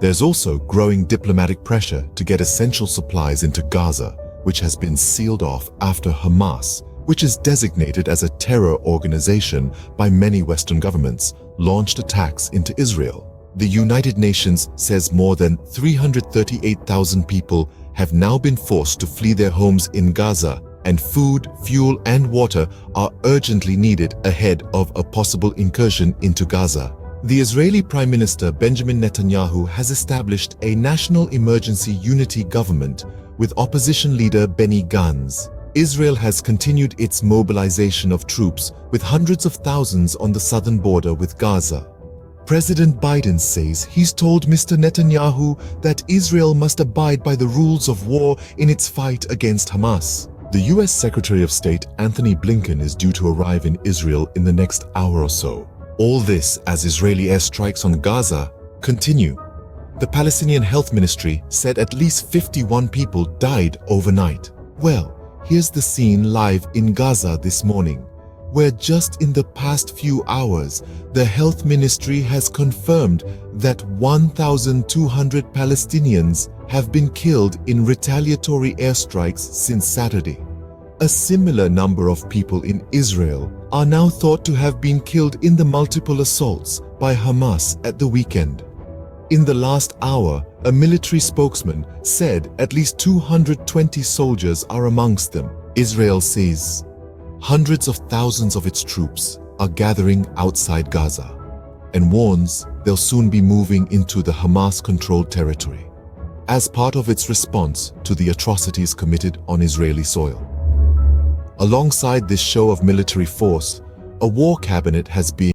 There's also growing diplomatic pressure to get essential supplies into Gaza, which has been sealed off after Hamas, which is designated as a terror organization by many Western governments, launched attacks into Israel. The United Nations says more than 338,000 people have now been forced to flee their homes in Gaza, and food, fuel, and water are urgently needed ahead of a possible incursion into Gaza. The Israeli Prime Minister Benjamin Netanyahu has established a national emergency unity government with opposition leader Benny Gantz. Israel has continued its mobilization of troops with hundreds of thousands on the southern border with Gaza. President Biden says he's told Mr. Netanyahu that Israel must abide by the rules of war in its fight against Hamas. The U.S. Secretary of State Anthony Blinken is due to arrive in Israel in the next hour or so. All this as Israeli airstrikes on Gaza continue. The Palestinian Health Ministry said at least 51 people died overnight. Well, here's the scene live in Gaza this morning, where just in the past few hours, the Health Ministry has confirmed that 1,200 Palestinians have been killed in retaliatory airstrikes since Saturday. A similar number of people in Israel are now thought to have been killed in the multiple assaults by Hamas at the weekend. In the last hour, a military spokesman said at least 220 soldiers are amongst them. Israel says hundreds of thousands of its troops are gathering outside Gaza and warns they'll soon be moving into the Hamas-controlled territory as part of its response to the atrocities committed on Israeli soil. Alongside this show of military force, a war cabinet has been